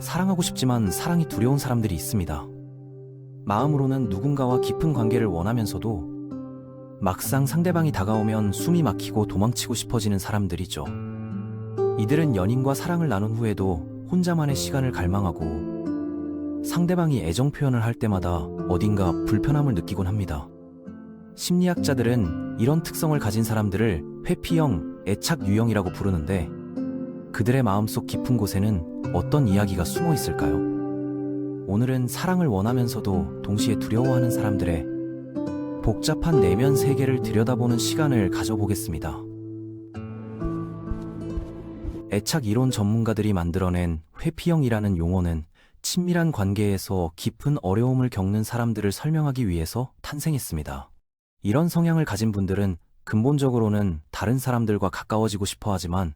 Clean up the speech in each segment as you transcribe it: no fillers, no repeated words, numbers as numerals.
사랑하고 싶지만 사랑이 두려운 사람들이 있습니다. 마음으로는 누군가와 깊은 관계를 원하면서도 막상 상대방이 다가오면 숨이 막히고 도망치고 싶어지는 사람들이죠. 이들은 연인과 사랑을 나눈 후에도 혼자만의 시간을 갈망하고 상대방이 애정 표현을 할 때마다 어딘가 불편함을 느끼곤 합니다. 심리학자들은 이런 특성을 가진 사람들을 회피형, 애착 유형이라고 부르는데 그들의 마음속 깊은 곳에는 어떤 이야기가 숨어 있을까요? 오늘은 사랑을 원하면서도 동시에 두려워하는 사람들의 복잡한 내면 세계를 들여다보는 시간을 가져보겠습니다. 애착 이론 전문가들이 만들어낸 회피형이라는 용어는 친밀한 관계에서 깊은 어려움을 겪는 사람들을 설명하기 위해서 탄생했습니다. 이런 성향을 가진 분들은 근본적으로는 다른 사람들과 가까워지고 싶어 하지만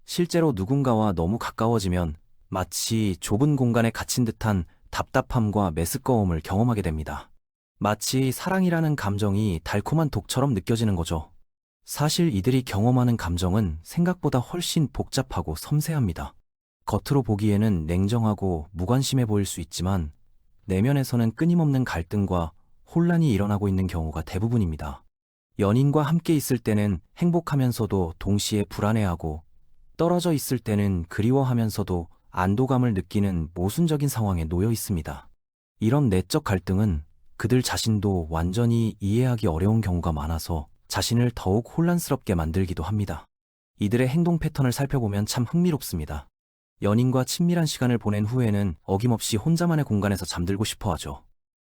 실제로 누군가와 너무 가까워지면 마치 좁은 공간에 갇힌 듯한 답답함과 메스꺼움을 경험하게 됩니다. 마치 사랑이라는 감정이 달콤한 독처럼 느껴지는 거죠. 사실 이들이 경험하는 감정은 생각보다 훨씬 복잡하고 섬세합니다. 겉으로 보기에는 냉정하고 무관심해 보일 수 있지만 내면에서는 끊임없는 갈등과 혼란이 일어나고 있는 경우가 대부분입니다. 연인과 함께 있을 때는 행복하면서도 동시에 불안해하고 떨어져 있을 때는 그리워하면서도 안도감을 느끼는 모순적인 상황에 놓여 있습니다. 이런 내적 갈등은 그들 자신도 완전히 이해하기 어려운 경우가 많아서 자신을 더욱 혼란스럽게 만들기도 합니다. 이들의 행동 패턴을 살펴보면 참 흥미롭습니다. 연인과 친밀한 시간을 보낸 후에는 어김없이 혼자만의 공간에서 잠들고 싶어 하죠.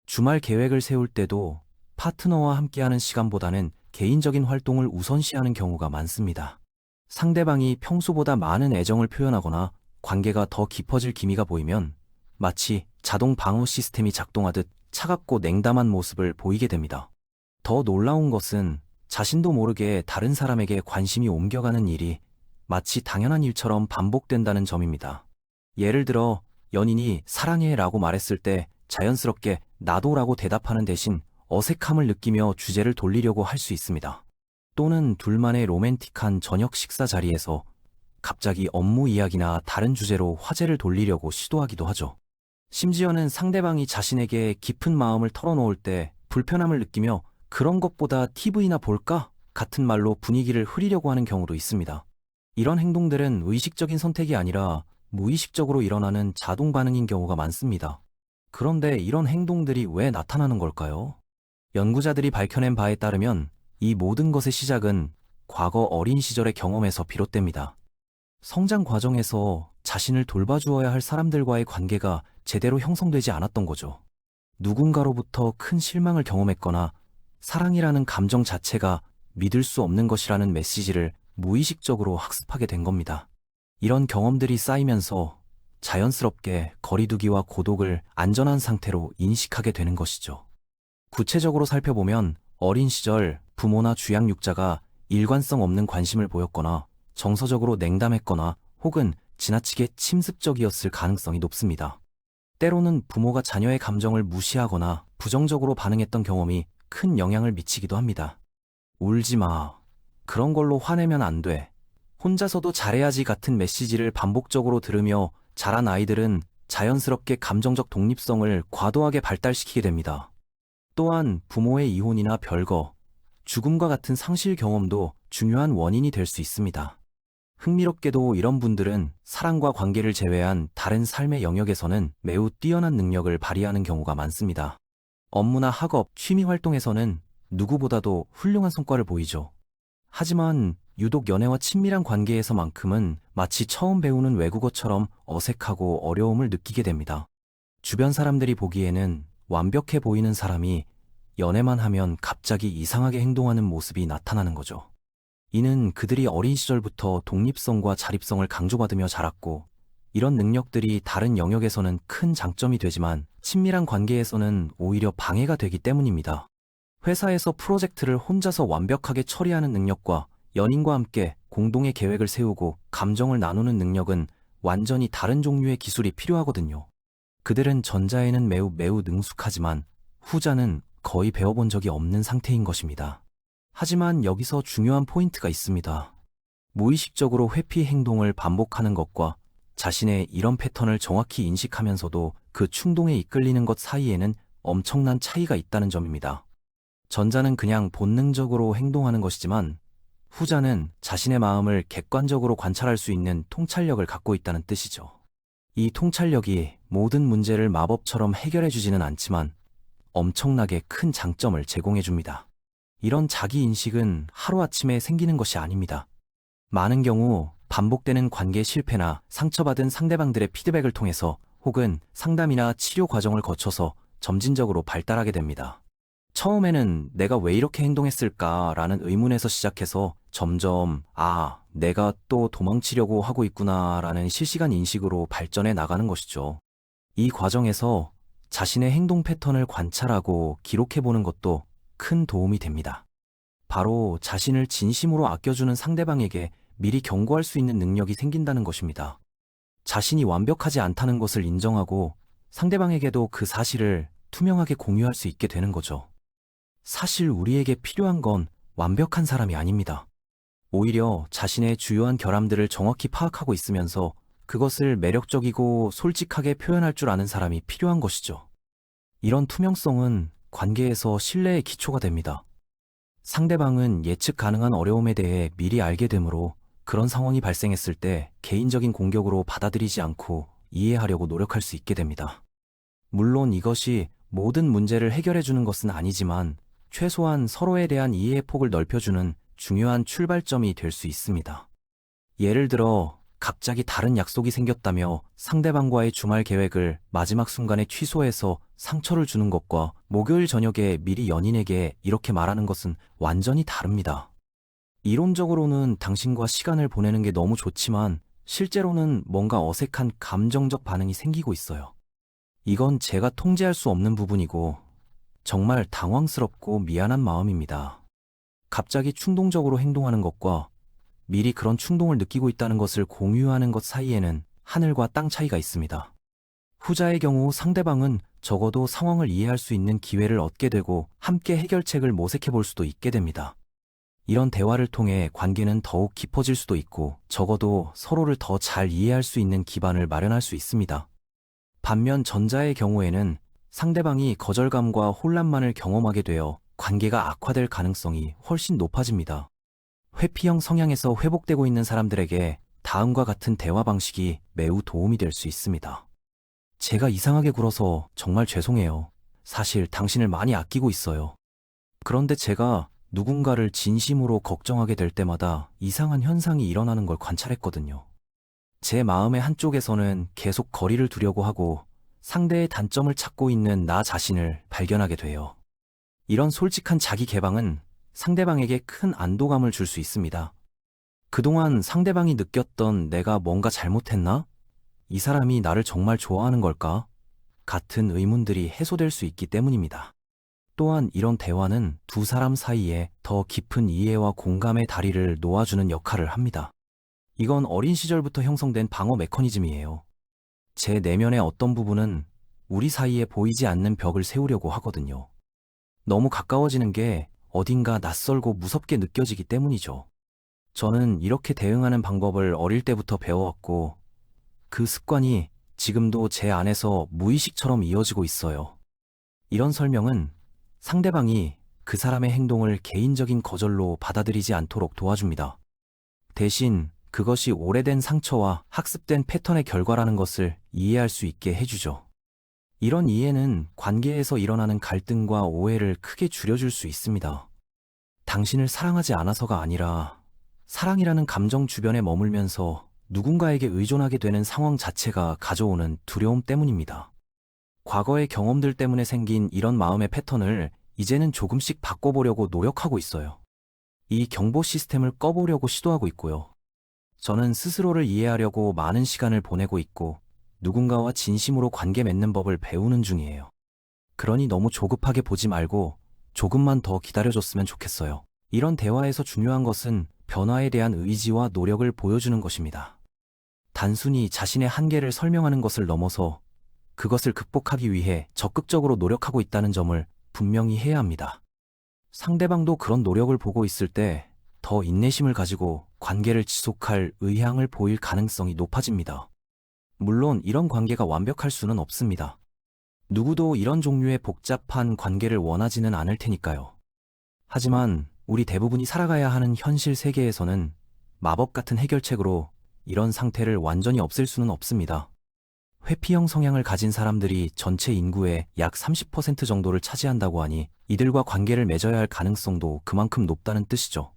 주말 계획을 세울 때도 파트너와 함께하는 시간보다는 개인적인 활동을 우선시하는 경우가 많습니다. 상대방이 평소보다 많은 애정을 표현하거나 관계가 더 깊어질 기미가 보이면 마치 자동 방어 시스템이 작동하듯 차갑고 냉담한 모습을 보이게 됩니다. 더 놀라운 것은 자신도 모르게 다른 사람에게 관심이 옮겨가는 일이 마치 당연한 일처럼 반복된다는 점입니다. 예를 들어 연인이 사랑해 라고 말했을 때 자연스럽게 나도 라고 대답하는 대신 어색함을 느끼며 주제를 돌리려고 할 수 있습니다. 또는 둘만의 로맨틱한 저녁 식사 자리에서 갑자기 업무 이야기나 다른 주제로 화제를 돌리려고 시도하기도 하죠. 심지어는 상대방이 자신에게 깊은 마음을 털어놓을 때 불편함을 느끼며 그런 것보다 TV나 볼까? 같은 말로 분위기를 흐리려고 하는 경우도 있습니다. 이런 행동들은 의식적인 선택이 아니라 무의식적으로 일어나는 자동 반응인 경우가 많습니다. 그런데 이런 행동들이 왜 나타나는 걸까요? 연구자들이 밝혀낸 바에 따르면 이 모든 것의 시작은 과거 어린 시절의 경험에서 비롯됩니다. 성장 과정에서 자신을 돌봐주어야 할 사람들과의 관계가 제대로 형성되지 않았던 거죠. 누군가로부터 큰 실망을 경험했거나 사랑이라는 감정 자체가 믿을 수 없는 것이라는 메시지를 무의식적으로 학습하게 된 겁니다. 이런 경험들이 쌓이면서 자연스럽게 거리두기와 고독을 안전한 상태로 인식하게 되는 것이죠. 구체적으로 살펴보면 어린 시절 부모나 주양육자가 일관성 없는 관심을 보였거나 정서적으로 냉담했거나 혹은 지나치게 침습적이었을 가능성이 높습니다. 때로는 부모가 자녀의 감정을 무시하거나 부정적으로 반응했던 경험이 큰 영향을 미치기도 합니다. 울지 마. 그런 걸로 화내면 안 돼. 혼자서도 잘해야지 같은 메시지를 반복적으로 들으며 자란 아이들은 자연스럽게 감정적 독립성을 과도하게 발달시키게 됩니다. 또한 부모의 이혼이나 별거, 죽음과 같은 상실 경험도 중요한 원인이 될 수 있습니다. 흥미롭게도 이런 분들은 사랑과 관계를 제외한 다른 삶의 영역에서는 매우 뛰어난 능력을 발휘하는 경우가 많습니다. 업무나 학업, 취미 활동에서는 누구보다도 훌륭한 성과를 보이죠. 하지만 유독 연애와 친밀한 관계에서만큼은 마치 처음 배우는 외국어처럼 어색하고 어려움을 느끼게 됩니다. 주변 사람들이 보기에는 완벽해 보이는 사람이 연애만 하면 갑자기 이상하게 행동하는 모습이 나타나는 거죠. 이는 그들이 어린 시절부터 독립성과 자립성을 강조받으며 자랐고 이런 능력들이 다른 영역에서는 큰 장점이 되지만 친밀한 관계에서는 오히려 방해가 되기 때문입니다. 회사에서 프로젝트를 혼자서 완벽하게 처리하는 능력과 연인과 함께 공동의 계획을 세우고 감정을 나누는 능력은 완전히 다른 종류의 기술이 필요하거든요. 그들은 전자에는 매우 능숙하지만 후자는 거의 배워본 적이 없는 상태인 것입니다. 하지만 여기서 중요한 포인트가 있습니다. 무의식적으로 회피 행동을 반복하는 것과 자신의 이런 패턴을 정확히 인식하면서도 그 충동에 이끌리는 것 사이에는 엄청난 차이가 있다는 점입니다. 전자는 그냥 본능적으로 행동하는 것이지만 후자는 자신의 마음을 객관적으로 관찰할 수 있는 통찰력을 갖고 있다는 뜻이죠. 이 통찰력이 모든 문제를 마법처럼 해결해 주지는 않지만 엄청나게 큰 장점을 제공해 줍니다. 이런 자기인식은 하루아침에 생기는 것이 아닙니다. 많은 경우 반복되는 관계 실패나 상처받은 상대방들의 피드백을 통해서 혹은 상담이나 치료 과정을 거쳐서 점진적으로 발달하게 됩니다. 처음에는 내가 왜 이렇게 행동했을까라는 의문에서 시작해서 점점 내가 또 도망치려고 하고 있구나라는 실시간 인식으로 발전해 나가는 것이죠. 이 과정에서 자신의 행동 패턴을 관찰하고 기록해보는 것도 큰 도움이 됩니다. 바로 자신을 진심으로 아껴주는 상대방에게 미리 경고할 수 있는 능력이 생긴다는 것입니다. 자신이 완벽하지 않다는 것을 인정하고 상대방에게도 그 사실을 투명하게 공유할 수 있게 되는 거죠. 사실 우리에게 필요한 건 완벽한 사람이 아닙니다. 오히려 자신의 주요한 결함들을 정확히 파악하고 있으면서 그것을 매력적이고 솔직하게 표현할 줄 아는 사람이 필요한 것이죠. 이런 투명성은 관계에서 신뢰의 기초가 됩니다. 상대방은 예측 가능한 어려움에 대해 미리 알게 되므로 그런 상황이 발생했을 때 개인적인 공격으로 받아들이지 않고 이해하려고 노력할 수 있게 됩니다. 물론 이것이 모든 문제를 해결해 주는 것은 아니지만 최소한 서로에 대한 이해의 폭을 넓혀주는 중요한 출발점이 될 수 있습니다. 예를 들어 갑자기 다른 약속이 생겼다며 상대방과의 주말 계획을 마지막 순간에 취소해서 상처를 주는 것과 목요일 저녁에 미리 연인에게 이렇게 말하는 것은 완전히 다릅니다. 이론적으로는 당신과 시간을 보내는 게 너무 좋지만 실제로는 뭔가 어색한 감정적 반응이 생기고 있어요. 이건 제가 통제할 수 없는 부분이고 정말 당황스럽고 미안한 마음입니다. 갑자기 충동적으로 행동하는 것과 미리 그런 충동을 느끼고 있다는 것을 공유하는 것 사이에는 하늘과 땅 차이가 있습니다. 후자의 경우 상대방은 적어도 상황을 이해할 수 있는 기회를 얻게 되고 함께 해결책을 모색해 볼 수도 있게 됩니다. 이런 대화를 통해 관계는 더욱 깊어질 수도 있고 적어도 서로를 더 잘 이해할 수 있는 기반을 마련할 수 있습니다. 반면 전자의 경우에는 상대방이 거절감과 혼란만을 경험하게 되어 관계가 악화될 가능성이 훨씬 높아집니다. 회피형 성향에서 회복되고 있는 사람들에게 다음과 같은 대화 방식이 매우 도움이 될 수 있습니다. 제가 이상하게 굴어서 정말 죄송해요. 사실 당신을 많이 아끼고 있어요. 그런데 제가 누군가를 진심으로 걱정하게 될 때마다 이상한 현상이 일어나는 걸 관찰했거든요. 제 마음의 한쪽에서는 계속 거리를 두려고 하고 상대의 단점을 찾고 있는 나 자신을 발견하게 돼요. 이런 솔직한 자기 개방은 상대방에게 큰 안도감을 줄 수 있습니다. 그동안 상대방이 느꼈던 내가 뭔가 잘못했나? 이 사람이 나를 정말 좋아하는 걸까? 같은 의문들이 해소될 수 있기 때문입니다. 또한 이런 대화는 두 사람 사이에 더 깊은 이해와 공감의 다리를 놓아주는 역할을 합니다. 이건 어린 시절부터 형성된 방어 메커니즘이에요. 제 내면의 어떤 부분은 우리 사이에 보이지 않는 벽을 세우려고 하거든요. 너무 가까워지는 게 어딘가 낯설고 무섭게 느껴지기 때문이죠. 저는 이렇게 대응하는 방법을 어릴 때부터 배워왔고 그 습관이 지금도 제 안에서 무의식처럼 이어지고 있어요. 이런 설명은 상대방이 그 사람의 행동을 개인적인 거절로 받아들이지 않도록 도와줍니다. 대신 그것이 오래된 상처와 학습된 패턴의 결과라는 것을 이해할 수 있게 해주죠. 이런 이해는 관계에서 일어나는 갈등과 오해를 크게 줄여줄 수 있습니다. 당신을 사랑하지 않아서가 아니라 사랑이라는 감정 주변에 머물면서 누군가에게 의존하게 되는 상황 자체가 가져오는 두려움 때문입니다. 과거의 경험들 때문에 생긴 이런 마음의 패턴을 이제는 조금씩 바꿔보려고 노력하고 있어요. 이 경보 시스템을 꺼보려고 시도하고 있고요. 저는 스스로를 이해하려고 많은 시간을 보내고 있고 누군가와 진심으로 관계 맺는 법을 배우는 중이에요. 그러니 너무 조급하게 보지 말고 조금만 더 기다려줬으면 좋겠어요. 이런 대화에서 중요한 것은 변화에 대한 의지와 노력을 보여주는 것입니다. 단순히 자신의 한계를 설명하는 것을 넘어서 그것을 극복하기 위해 적극적으로 노력하고 있다는 점을 분명히 해야 합니다. 상대방도 그런 노력을 보고 있을 때 더 인내심을 가지고 관계를 지속할 의향을 보일 가능성이 높아집니다. 물론 이런 관계가 완벽할 수는 없습니다. 누구도 이런 종류의 복잡한 관계를 원하지는 않을 테니까요. 하지만 우리 대부분이 살아가야 하는 현실 세계에서는 마법 같은 해결책으로 이런 상태를 완전히 없앨 수는 없습니다. 회피형 성향을 가진 사람들이 전체 인구의 약 30% 정도를 차지한다고 하니 이들과 관계를 맺어야 할 가능성도 그만큼 높다는 뜻이죠.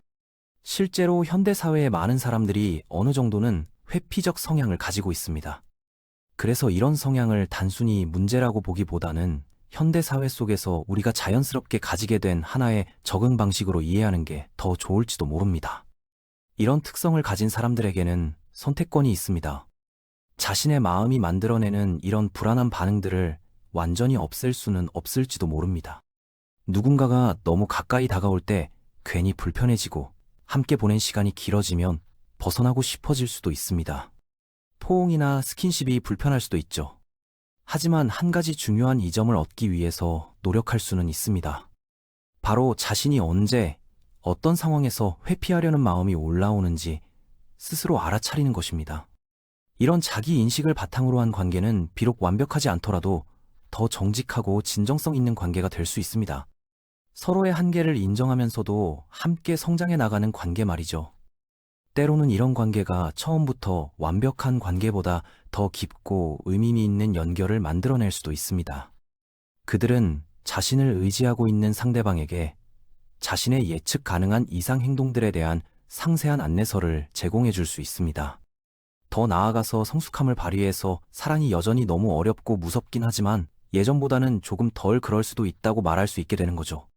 실제로 현대사회의 많은 사람들이 어느 정도는 회피적 성향을 가지고 있습니다. 그래서 이런 성향을 단순히 문제라고 보기보다는 현대사회 속에서 우리가 자연스럽게 가지게 된 하나의 적응 방식으로 이해하는 게 더 좋을지도 모릅니다. 이런 특성을 가진 사람들에게는 선택권이 있습니다. 자신의 마음이 만들어내는 이런 불안한 반응들을 완전히 없앨 수는 없을지도 모릅니다. 누군가가 너무 가까이 다가올 때 괜히 불편해지고 함께 보낸 시간이 길어지면 벗어나고 싶어질 수도 있습니다. 포옹이나 스킨십이 불편할 수도 있죠. 하지만 한 가지 중요한 이점을 얻기 위해서 노력할 수는 있습니다. 바로 자신이 언제, 어떤 상황에서 회피하려는 마음이 올라오는지 스스로 알아차리는 것입니다. 이런 자기 인식을 바탕으로 한 관계는 비록 완벽하지 않더라도 더 정직하고 진정성 있는 관계가 될 수 있습니다. 서로의 한계를 인정하면서도 함께 성장해 나가는 관계 말이죠. 때로는 이런 관계가 처음부터 완벽한 관계보다 더 깊고 의미 있는 연결을 만들어낼 수도 있습니다. 그들은 자신을 의지하고 있는 상대방에게 자신의 예측 가능한 이상 행동들에 대한 상세한 안내서를 제공해 줄 수 있습니다. 더 나아가서 성숙함을 발휘해서 사랑이 여전히 너무 어렵고 무섭긴 하지만 예전보다는 조금 덜 그럴 수도 있다고 말할 수 있게 되는 거죠.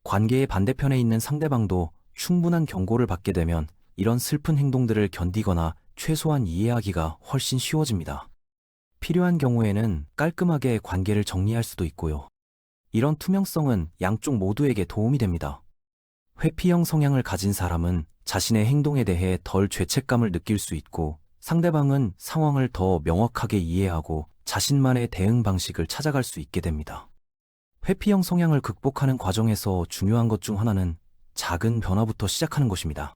관계의 반대편에 있는 상대방도 충분한 경고를 받게 되면 이런 슬픈 행동들을 견디거나 최소한 이해하기가 훨씬 쉬워집니다. 필요한 경우에는 깔끔하게 관계를 정리할 수도 있고요. 이런 투명성은 양쪽 모두에게 도움이 됩니다. 회피형 성향을 가진 사람은 자신의 행동에 대해 덜 죄책감을 느낄 수 있고 상대방은 상황을 더 명확하게 이해하고 자신만의 대응 방식을 찾아갈 수 있게 됩니다. 회피형 성향을 극복하는 과정에서 중요한 것 중 하나는 작은 변화부터 시작하는 것입니다.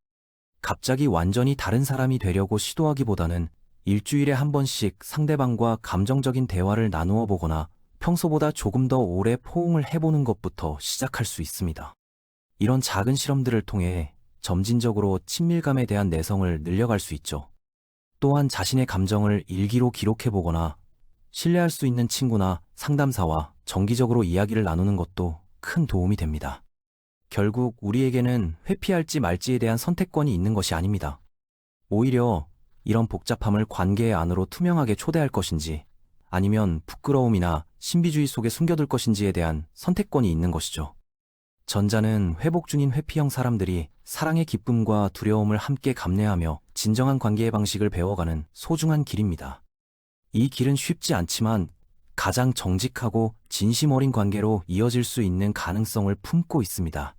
갑자기 완전히 다른 사람이 되려고 시도하기보다는 일주일에 한 번씩 상대방과 감정적인 대화를 나누어 보거나 평소보다 조금 더 오래 포옹을 해보는 것부터 시작할 수 있습니다. 이런 작은 실험들을 통해 점진적으로 친밀감에 대한 내성을 늘려갈 수 있죠. 또한 자신의 감정을 일기로 기록해보거나 신뢰할 수 있는 친구나 상담사와 정기적으로 이야기를 나누는 것도 큰 도움이 됩니다. 결국 우리에게는 회피할지 말지에 대한 선택권이 있는 것이 아닙니다. 오히려 이런 복잡함을 관계의 안으로 투명하게 초대할 것인지 아니면 부끄러움이나 신비주의 속에 숨겨둘 것인지에 대한 선택권이 있는 것이죠. 전자는 회복 중인 회피형 사람들이 사랑의 기쁨과 두려움을 함께 감내하며 진정한 관계의 방식을 배워가는 소중한 길입니다. 이 길은 쉽지 않지만 가장 정직하고 진심 어린 관계로 이어질 수 있는 가능성을 품고 있습니다.